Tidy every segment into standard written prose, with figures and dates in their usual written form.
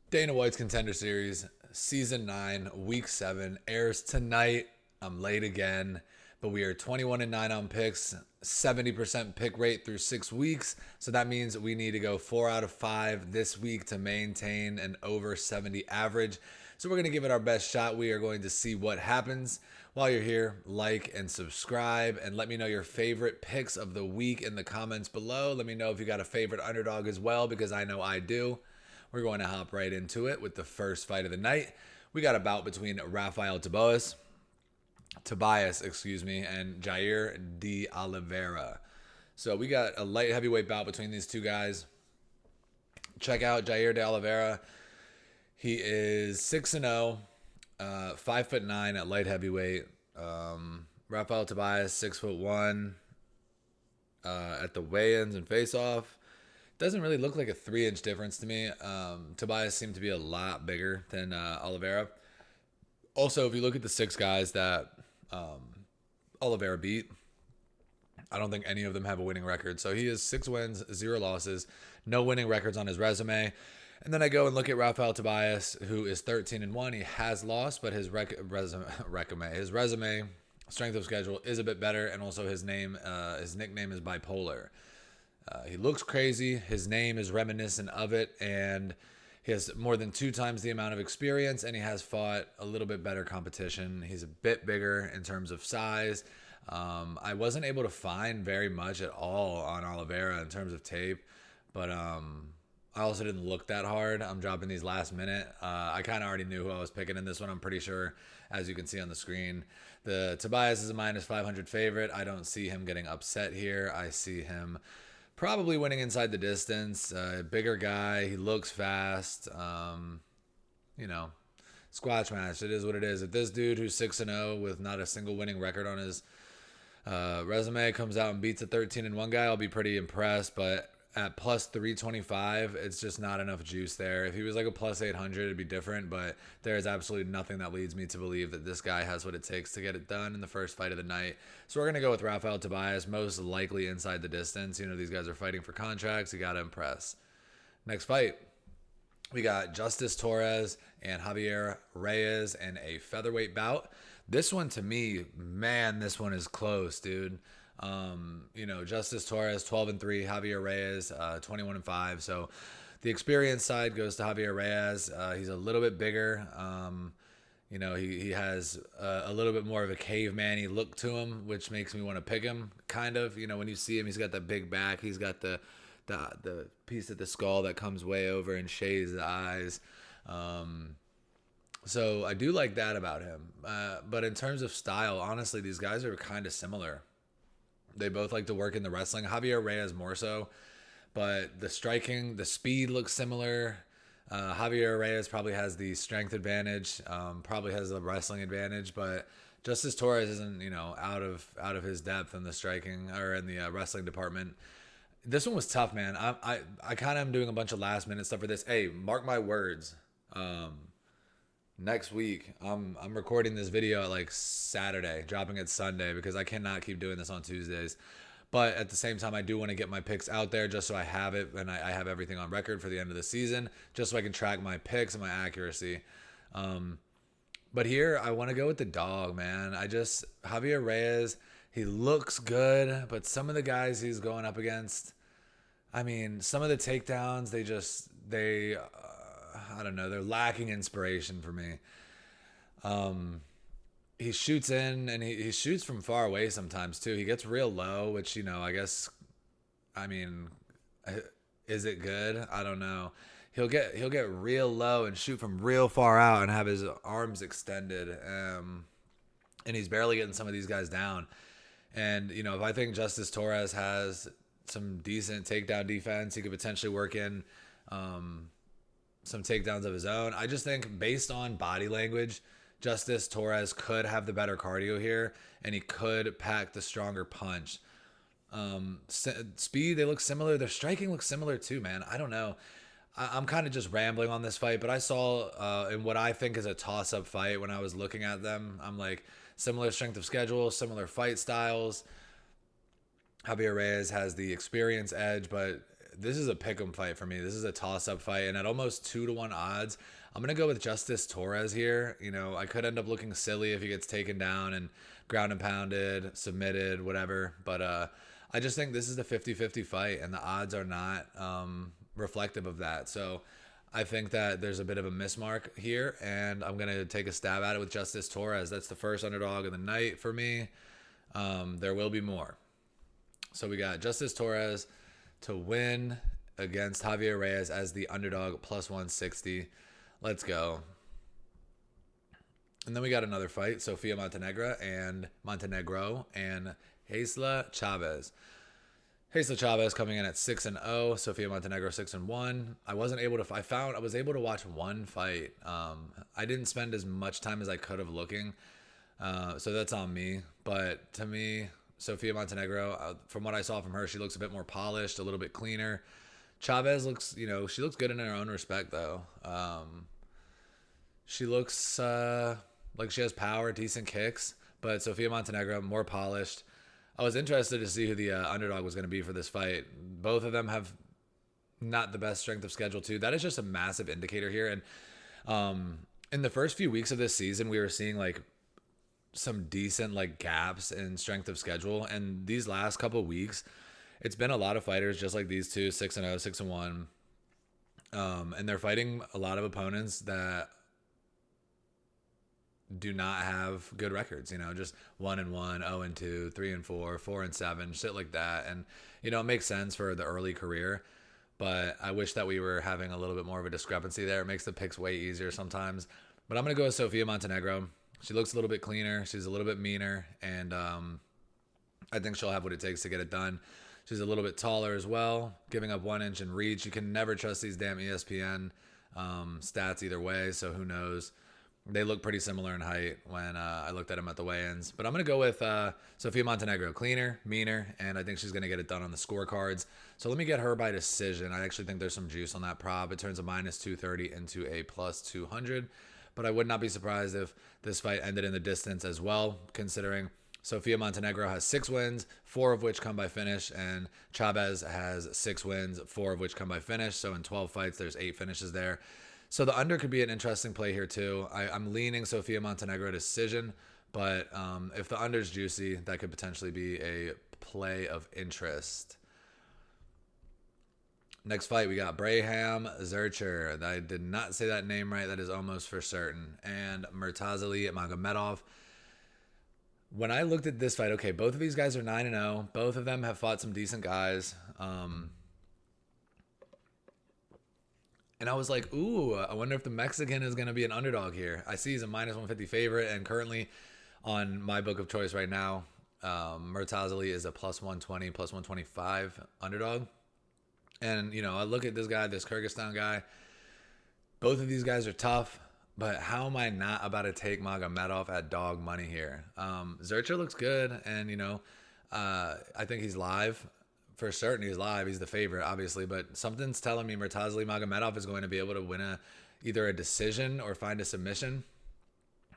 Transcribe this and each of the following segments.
Dana White's Contender Series, Season 9, Week 7, airs tonight. I'm late again, but we are 21-9 on picks, 70% pick rate through 6 weeks. So that means we need to go 4 out of 5 this week to maintain an over 70 average. So we're going to give it our best shot. We are going to see what happens. While you're here, like and subscribe, and let me know your favorite picks of the week in the comments below. Let me know if you got a favorite underdog as well, because I know I do. We're going to hop right into it with the first fight of the night. We got a bout between Rafael Tobias, and Jair de Oliveira. So we got a light heavyweight bout between these two guys. Check out Jair de Oliveira. He is 6-0, 5'9" at light heavyweight. Rafael Tobias 6'1" at the weigh-ins and face-off. Doesn't really look like a 3-inch difference to me. Tobias seemed to be a lot bigger than Oliveira. Also, if you look at the 6 guys that Oliveira beat, I don't think any of them have a winning record. So he has 6 wins, 0 losses, no winning records on his resume. And then I go and look at Rafael Tobias, who is 13-1. He has lost, but his resume, strength of schedule is a bit better, and also his nickname is bipolar. He looks crazy. His name is reminiscent of it, and he has more than 2 times the amount of experience, and he has fought a little bit better competition. He's a bit bigger in terms of size. I wasn't able to find very much at all on Oliveira in terms of tape, but I also didn't look that hard. I'm dropping these last minute. I kind of already knew who I was picking in this one. I'm pretty sure, as you can see on the screen. The Tobias is a minus 500 favorite. I don't see him getting upset here. I see him probably winning inside the distance. Bigger guy. He looks fast. You know, squash match. It is what it is. If this dude who's 6-0 with not a single winning record on his resume comes out and beats a 13-1 guy, I'll be pretty impressed. But at plus 325, it's just not enough juice there. If he was like a plus 800, it'd be different, but there is absolutely nothing that leads me to believe that this guy has what it takes to get it done in the first fight of the night. So we're going to go with Rafael Tobias, most likely inside the distance. You know, these guys are fighting for contracts. You got to impress. Next fight, we got Justice Torres and Javier Reyes in a featherweight bout. This one, to me, man, this one is close, dude. Justice Torres 12-3, Javier Reyes 21-5. So the experience side goes to Javier Reyes. He's a little bit bigger. He has a little bit more of a caveman-y look to him, which makes me want to pick him. Kind of, when you see him, he's got that big back. He's got the piece of the skull that comes way over and shades the eyes. So I do like that about him. But in terms of style, honestly, these guys are kind of similar. They both like to work in the wrestling. Javier Reyes more so, but the striking, the speed looks similar. Javier Reyes probably has the strength advantage, probably has the wrestling advantage, but Justice Torres isn't, out of his depth in the striking or in the wrestling department. This one was tough, man. I kind of am doing a bunch of last minute stuff for this. Hey, mark my words. Next week, I'm recording this video at like Saturday, dropping it Sunday, because I cannot keep doing this on Tuesdays. But at the same time, I do want to get my picks out there just so I have it, and I have everything on record for the end of the season, just so I can track my picks and my accuracy. But here, I want to go with the dog, man. Javier Reyes, he looks good, but some of the guys he's going up against, I mean, some of the takedowns, I don't know, they're lacking inspiration for me. He shoots in, and he shoots from far away sometimes too. He gets real low, which, I mean, is it good? I don't know. He'll get real low and shoot from real far out and have his arms extended. And he's barely getting some of these guys down. And, if I think Justice Torres has some decent takedown defense, he could potentially work in some takedowns of his own. I just think, based on body language, Justice Torres could have the better cardio here, and he could pack the stronger punch. Speed, they look similar. Their striking looks similar too, man. I don't know. I'm kind of just rambling on this fight, but I saw in what I think is a toss-up fight when I was looking at them. I'm like, similar strength of schedule, similar fight styles. Javier Reyes has the experience edge, but this is a pick'em fight for me. This is a toss-up fight, and at almost 2-1 odds, I'm gonna go with Justice Torres here. You know, I could end up looking silly if he gets taken down and ground and pounded, submitted, whatever. But I just think this is the 50-50 fight, and the odds are not reflective of that. So I think that there's a bit of a mismark here, and I'm going to take a stab at it with Justice Torres. That's the first underdog of the night for me. There will be more. So we got Justice Torres to win against Javier Reyes as the underdog plus 160. Let's go. And then we got another fight, Sofia Montenegro and Gisela Chavez. Gisela Chavez coming in at 6-0. Sofia Montenegro 6-1. I was able to watch one fight. I didn't spend as much time as I could have looking, so that's on me. But to me, Sofia Montenegro, from what I saw from her, she looks a bit more polished, a little bit cleaner. Chavez looks, she looks good in her own respect, though. She looks like she has power, decent kicks, but Sofia Montenegro, more polished. I was interested to see who the underdog was going to be for this fight. Both of them have not the best strength of schedule, too. That is just a massive indicator here. And in the first few weeks of this season, we were seeing like some decent like gaps in strength of schedule. And these last couple of weeks, it's been a lot of fighters just like these two, 6-0, 6-1. And they're fighting a lot of opponents that do not have good records, just 1-1, 0-2, 3-4, 4-7, shit like that. And, it makes sense for the early career, but I wish that we were having a little bit more of a discrepancy there. It makes the picks way easier sometimes. But I'm going to go with Sofia Montenegro. She looks a little bit cleaner. She's a little bit meaner. And I think she'll have what it takes to get it done. She's a little bit taller as well, giving up 1 inch in reach. You can never trust these damn ESPN stats either way, so who knows. They look pretty similar in height when I looked at them at the weigh-ins. But I'm going to go with Sofia Montenegro. Cleaner, meaner, and I think she's going to get it done on the scorecards. So let me get her by decision. I actually think there's some juice on that prop. It turns a minus 230 into a plus 200. But I would not be surprised if this fight ended in the distance as well, considering Sofia Montenegro has 6 wins, 4 of which come by finish, and Chavez has 6 wins, 4 of which come by finish. So in 12 fights, there's 8 finishes there. So the under could be an interesting play here too. I'm leaning Sofia Montenegro decision, but if the under's juicy, that could potentially be a play of interest. Next fight, we got Brahim Zurcher. I did not say that name right. That is almost for certain. And Murtazali Magomedov. When I looked at this fight, okay, both of these guys are 9-0. Both of them have fought some decent guys. And I was like, ooh, I wonder if the Mexican is going to be an underdog here. I see he's a minus 150 favorite, and currently on my book of choice right now, Murtazali is a plus 120, plus 125 underdog. And, I look at this guy, this Kyrgyzstan guy. Both of these guys are tough, but how am I not about to take Magomedov at dog money here? Zurcher looks good, and, I think he's live. For certain, he's live. He's the favorite, obviously, but something's telling me Murtazali Magomedov is going to be able to win either a decision or find a submission,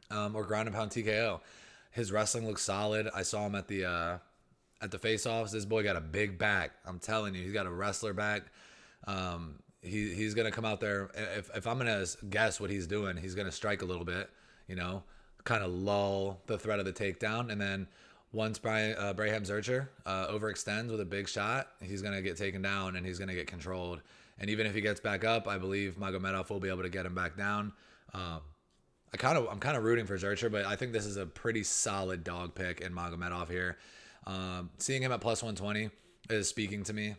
or ground and pound TKO. His wrestling looks solid. I saw him at the face-offs. This boy got a big back. I'm telling you, he's got a wrestler back. He's gonna come out there. If I'm gonna guess what he's doing, he's gonna strike a little bit, kind of lull the threat of the takedown, and then once Brahim Zurcher overextends with a big shot, he's going to get taken down and he's going to get controlled. And even if he gets back up, I believe Magomedov will be able to get him back down. I'm kind of rooting for Zurcher, but I think this is a pretty solid dog pick in Magomedov here. Seeing him at plus 120 is speaking to me.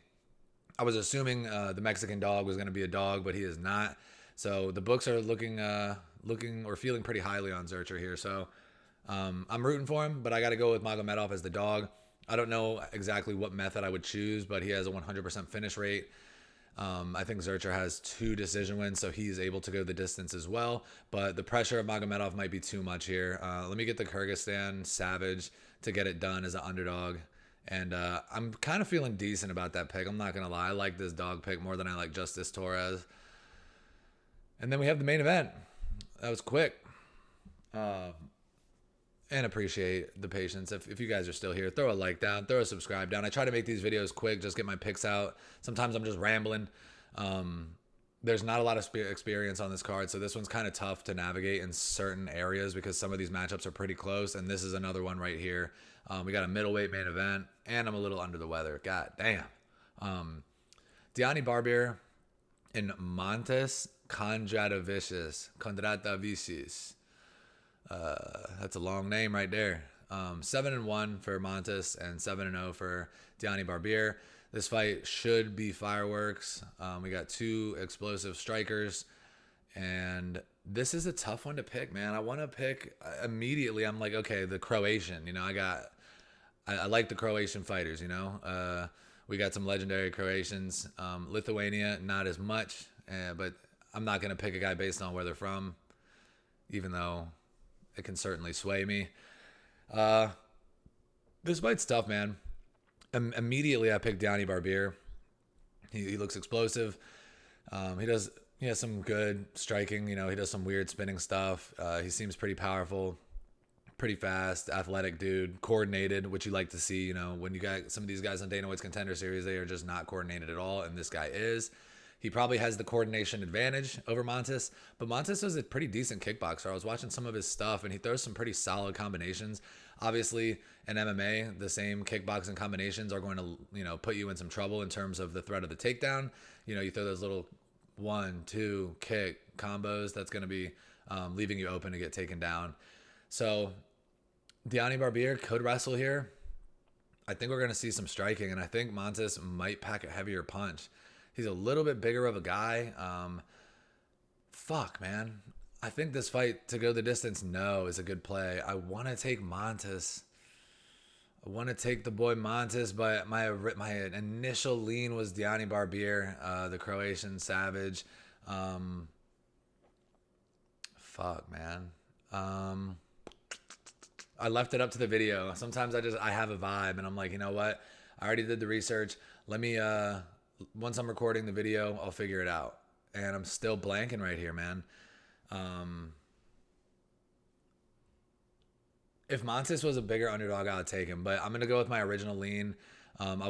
I was assuming the Mexican dog was going to be a dog, but he is not. So the books are looking or feeling pretty highly on Zurcher here. So I'm rooting for him, but I got to go with Magomedov as the dog. I don't know exactly what method I would choose, but he has a 100% finish rate. I think Zurcher has 2 decision wins, so he's able to go the distance as well. But the pressure of Magomedov might be too much here. Let me get the Kyrgyzstan Savage to get it done as an underdog. And I'm kind of feeling decent about that pick. I'm not going to lie. I like this dog pick more than I like Justice Torres. And then we have the main event. That was quick. and appreciate the patience. If you guys are still here, throw a like down, throw a subscribe down. I try to make these videos quick, just get my picks out. Sometimes I'm just rambling. There's not a lot of experience on this card, so this one's kind of tough to navigate in certain areas because some of these matchups are pretty close, and this is another one right here. We got a middleweight main event, and I'm a little under the weather. God damn. Diani Barbier and Montes Kondratavicis. That's a long name right there. 7-1 for Montes and 7-0 for Diani Barbier. This fight should be fireworks. We got two explosive strikers, and this is a tough one to pick, man. I want to pick immediately. I'm like, okay, the Croatian. You know, I like the Croatian fighters. You know, we got some legendary Croatians. Lithuania, not as much, but I'm not gonna pick a guy based on where they're from, even though it can certainly sway me. This fight's tough, man. Immediately I picked Diani Barbier. He looks explosive. He has some good striking. You know, he does some weird spinning stuff. He seems pretty powerful, pretty fast, athletic dude, coordinated, which you like to see. You know, when you got some of these guys on Dana White's Contender Series, they are just not coordinated at all, and this guy is. He probably has the coordination advantage over Montes, but Montes is a pretty decent kickboxer. I was watching some of his stuff, and he throws some pretty solid combinations. Obviously, in MMA, the same kickboxing combinations are going to, you know, put you in some trouble in terms of the threat of the takedown. You know, you throw those little 1-2 kick combos, that's going to be leaving you open to get taken down. So, Diani Barbier could wrestle here. I think we're going to see some striking, and I think Montes might pack a heavier punch. He's a little bit bigger of a guy. Fuck, man. I think this fight to go the distance, no, is a good play. I want to take Montes. I want to take the boy Montes, but my initial lean was Diani Barbier, the Croatian savage. Fuck, man. I left it up to the video. Sometimes I have a vibe, and I'm like, you know what? I already did the research. Let me once I'm recording the video, I'll figure it out. And I'm still blanking right here, man. If Montes was a bigger underdog, I'd take him. But I'm gonna go with my original lean. I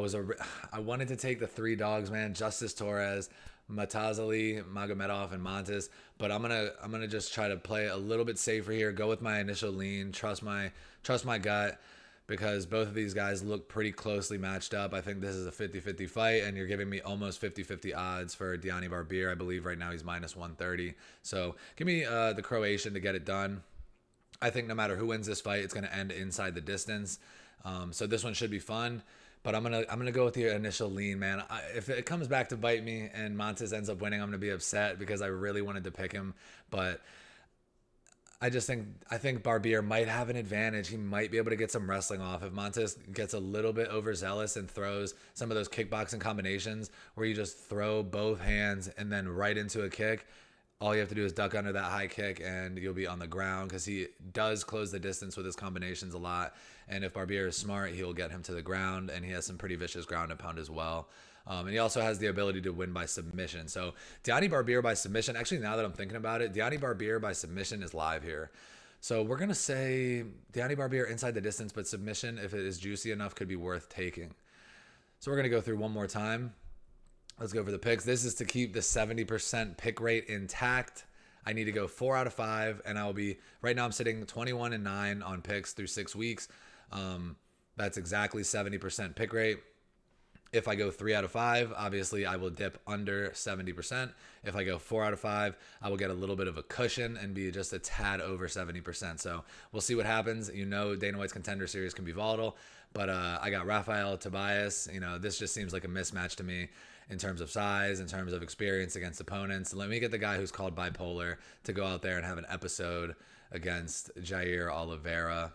wanted to take the three dogs, man. Justice Torres, Matazali, Magomedov, and Montes. But I'm gonna just try to play a little bit safer here. Go with my initial lean. Trust my gut. Because both of these guys look pretty closely matched up. I think this is a 50-50 fight, and you're giving me almost 50-50 odds for Diani Barbier. I believe right now he's minus 130. So give me the Croatian to get it done. I think no matter who wins this fight, it's going to end inside the distance. So this one should be fun. But I'm gonna go with the initial lean, man. If it comes back to bite me and Montes ends up winning, I'm gonna be upset because I really wanted to pick him, but I think Barbier might have an advantage. He might be able to get some wrestling off. If Montes gets a little bit overzealous and throws some of those kickboxing combinations where you just throw both hands and then right into a kick, all you have to do is duck under that high kick and you'll be on the ground because he does close the distance with his combinations a lot. And if Barbier is smart, he'll get him to the ground, and he has some pretty vicious ground and pound as well. And he also has the ability to win by submission. So Diani Barbier by submission, actually now that I'm thinking about it, Diani Barbier by submission is live here. So we're going to say Diani Barbier inside the distance, but submission, if it is juicy enough, could be worth taking. So we're going to go through one more time. Let's go for the picks. This is to keep the 70% pick rate intact. I need to go 4 out of 5, and right now I'm sitting 21-9 on picks through 6 weeks. That's exactly 70% pick rate. If I go 3 out of 5, obviously I will dip under 70%. If I go 4 out of 5, I will get a little bit of a cushion and be just a tad over 70%. So we'll see what happens. You know, Dana White's Contender Series can be volatile, but I got Rafael Tobias. You know, this just seems like a mismatch to me in terms of size, in terms of experience against opponents. Let me get the guy who's called bipolar to go out there and have an episode against Jair Oliveira.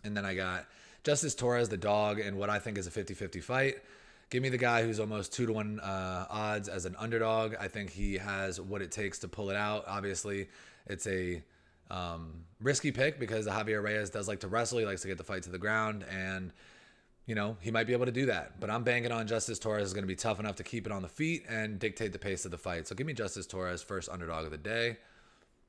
And then I got Justice Torres, the dog, in what I think is a 50-50 fight. Give me the guy who's almost 2-1 odds as an underdog. I think he has what it takes to pull it out. Obviously, it's a risky pick because Javier Reyes does like to wrestle. He likes to get the fight to the ground, and you know, he might be able to do that. But I'm banking on Justice Torres is going to be tough enough to keep it on the feet and dictate the pace of the fight. So give me Justice Torres, first underdog of the day.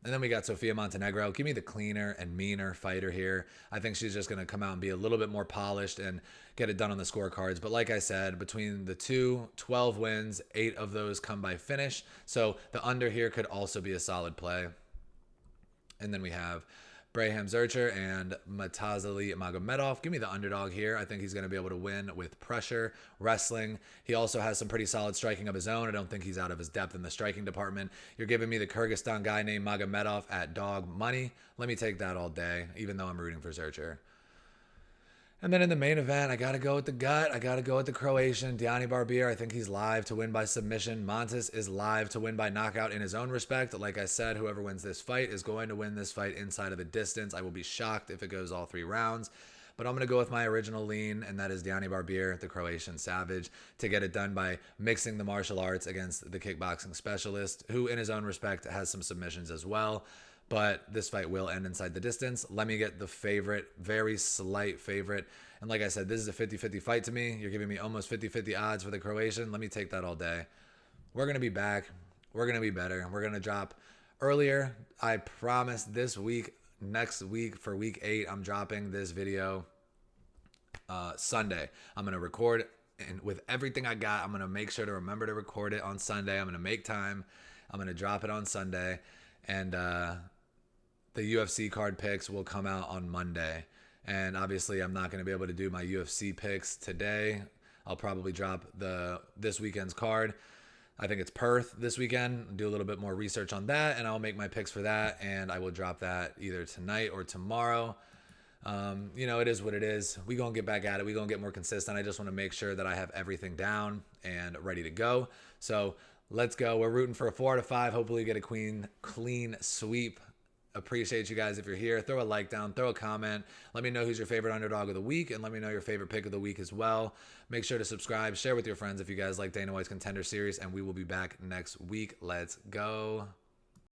And then we got Sofia Montenegro. Give me the cleaner and meaner fighter here. I think she's just going to come out and be a little bit more polished and get it done on the scorecards. But like I said, between the two, 12 wins, 8 of those come by finish. So the under here could also be a solid play. And then we have Brahim Zurcher and Matazali Magomedov. Give me the underdog here. I think he's going to be able to win with pressure, wrestling. He also has some pretty solid striking of his own. I don't think he's out of his depth in the striking department. You're giving me the Kyrgyzstan guy named Magomedov at dog money. Let me take that all day, even though I'm rooting for Zurcher. And then in the main event, I got to go with the gut. I got to go with the Croatian, Diani Barbier. I think he's live to win by submission. Montes is live to win by knockout in his own respect. Like I said, whoever wins this fight is going to win this fight inside of the distance. I will be shocked if it goes all 3 rounds. But I'm going to go with my original lean, and that is Diani Barbier, the Croatian savage, to get it done by mixing the martial arts against the kickboxing specialist, who in his own respect has some submissions as well. But this fight will end inside the distance. Let me get the favorite, very slight favorite. And like I said, this is a 50-50 fight to me. You're giving me almost 50-50 odds for the Croatian. Let me take that all day. We're going to be back. We're going to be better. We're going to drop earlier. I promise this week, next week for week 8, I'm dropping this video Sunday. I'm going to record, and with everything I got, I'm going to make sure to remember to record it on Sunday. I'm going to make time. I'm going to drop it on Sunday. And the UFC card picks will come out on Monday. And obviously, I'm not going to be able to do my UFC picks today. I'll probably drop this weekend's card. I think it's Perth this weekend. Do a little bit more research on that, and I'll make my picks for that. And I will drop that either tonight or tomorrow. It is what it is. We're going to get back at it. We're going to get more consistent. I just want to make sure that I have everything down and ready to go. So let's go. We're rooting for a 4 out of 5. Hopefully get a clean sweep. Appreciate you guys if you're here. Throw a like down, throw a comment. Let me know who's your favorite underdog of the week, and let me know your favorite pick of the week as well. Make sure to subscribe, share with your friends if you guys like Dana White's Contender Series, and we will be back next week. Let's go.